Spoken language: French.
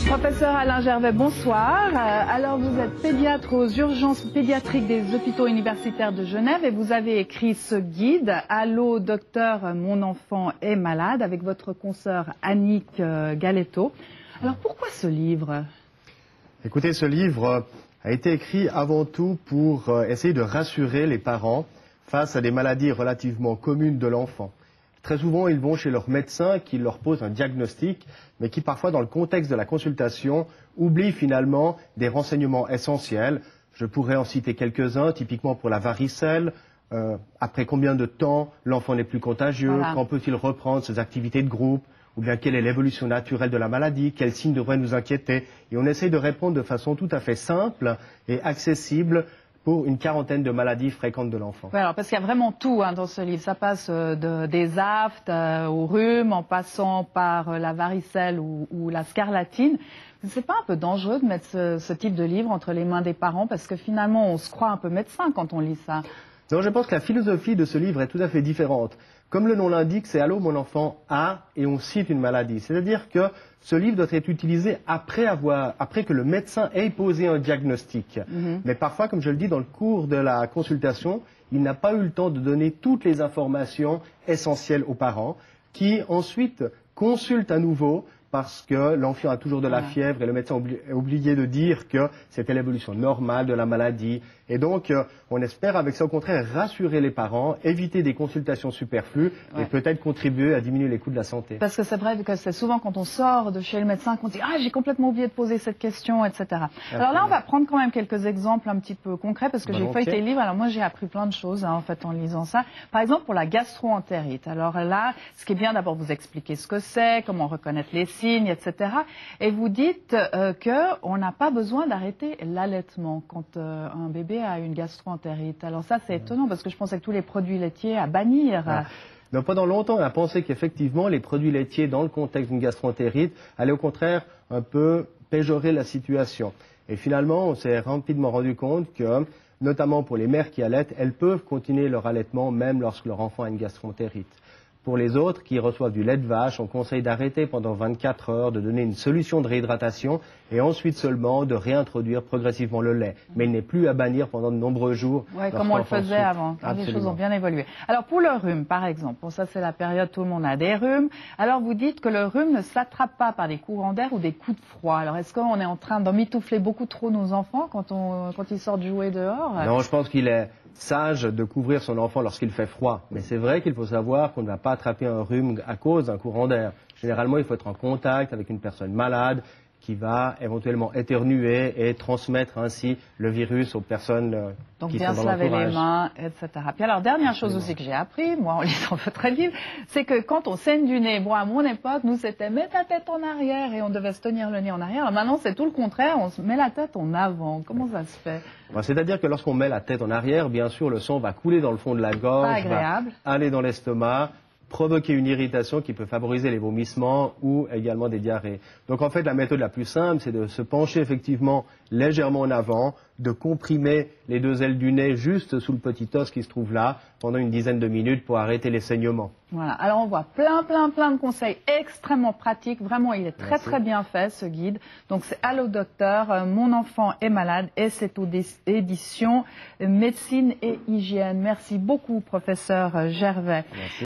Professeur Alain Gervais, bonsoir. Alors vous êtes pédiatre aux urgences pédiatriques des hôpitaux universitaires de Genève et vous avez écrit ce guide « Allô docteur, mon enfant est malade » avec votre consoeur Annick Galetto. Alors pourquoi ce livre? Écoutez, ce livre a été écrit avant tout pour essayer de rassurer les parents face à des maladies relativement communes de l'enfant. Très souvent, ils vont chez leur médecin qui leur pose un diagnostic, mais qui parfois, dans le contexte de la consultation, oublie finalement des renseignements essentiels. Je pourrais en citer quelques-uns, typiquement pour la varicelle. Après combien de temps l'enfant n'est plus contagieux? Voilà. Quand peut-il reprendre ses activités de groupe? Ou bien quelle est l'évolution naturelle de la maladie? Quels signes devraient nous inquiéter? Et on essaye de répondre de façon tout à fait simple et accessible pour une quarantaine de maladies fréquentes de l'enfant. Oui, alors parce qu'il y a vraiment tout dans ce livre. Ça passe des aftes au rhume, en passant par la varicelle ou la scarlatine. C'est pas un peu dangereux de mettre ce type de livre entre les mains des parents? Parce que finalement, on se croit un peu médecin quand on lit ça. Non, je pense que la philosophie de ce livre est tout à fait différente. Comme le nom l'indique, c'est « Allô, mon enfant a » et on cite une maladie. C'est-à-dire que ce livre doit être utilisé après que le médecin ait posé un diagnostic. Mais parfois, comme je le dis, dans le cours de la consultation, il n'a pas eu le temps de donner toutes les informations essentielles aux parents qui ensuite consultent à nouveau parce que l'enfant a toujours de la fièvre et le médecin a oublié de dire que c'était l'évolution normale de la maladie. Et donc, on espère avec ça, au contraire, rassurer les parents, éviter des consultations superflues et peut-être contribuer à diminuer les coûts de la santé. Parce que c'est vrai que c'est souvent quand on sort de chez le médecin qu'on dit « Ah, j'ai complètement oublié de poser cette question, etc. » Alors là, on va prendre quand même quelques exemples un petit peu concrets parce que j'ai feuilleté le livre. Alors moi, j'ai appris plein de choses en fait en lisant ça. Par exemple, pour la gastro-entérite. Alors là, ce qui est bien d'abord, vous expliquer ce que c'est, comment reconnaître les signes, etc. Et vous dites qu'on n'a pas besoin d'arrêter l'allaitement quand un bébé a une gastro-entérite. Alors ça, c'est étonnant parce que je pensais que tous les produits laitiers à bannir. Donc pendant longtemps, on a pensé qu'effectivement, les produits laitiers, dans le contexte d'une gastro-entérite, allaient au contraire un peu péjorer la situation. Et finalement, on s'est rapidement rendu compte que, notamment pour les mères qui allaitent, elles peuvent continuer leur allaitement même lorsque leur enfant a une gastro-entérite. Pour les autres qui reçoivent du lait de vache, on conseille d'arrêter pendant 24 heures, de donner une solution de réhydratation et ensuite seulement de réintroduire progressivement le lait. Mais il n'est plus à bannir pendant de nombreux jours. Oui, comme on le faisait avant. Les choses ont bien évolué. Alors pour le rhume, par exemple, bon, ça c'est la période, tout le monde a des rhumes. Alors vous dites que le rhume ne s'attrape pas par des courants d'air ou des coups de froid. Alors est-ce qu'on est en train d'emmitoufler beaucoup trop nos enfants quand ils sortent jouer dehors? Non, je pense qu'il est sage de couvrir son enfant lorsqu'il fait froid. Mais c'est vrai qu'il faut savoir qu'on ne va pas attraper un rhume à cause d'un courant d'air. Généralement, il faut être en contact avec une personne malade qui va éventuellement éternuer et transmettre ainsi le virus aux personnes qui sont dans l'entourage. Donc bien se laver les mains, etc. Puis alors, dernière chose aussi que j'ai appris, moi en lisant votre livre, c'est que quand on saigne du nez, bon à mon époque, nous c'était mettre la tête en arrière et on devait se tenir le nez en arrière. Alors maintenant c'est tout le contraire, on se met la tête en avant. Comment ça se fait? C'est-à-dire que lorsqu'on met la tête en arrière, bien sûr le sang va couler dans le fond de la gorge, va aller dans l'estomac, provoquer une irritation qui peut favoriser les vomissements ou également des diarrhées. Donc en fait, la méthode la plus simple, c'est de se pencher effectivement légèrement en avant, de comprimer les deux ailes du nez juste sous le petit os qui se trouve là pendant une dizaine de minutes pour arrêter les saignements. Voilà, alors on voit plein de conseils extrêmement pratiques. Vraiment, il est très bien fait ce guide. Donc c'est Allô docteur, mon enfant est malade et c'est aux éditions Médecine et Hygiène. Merci beaucoup professeur Gervais. Merci.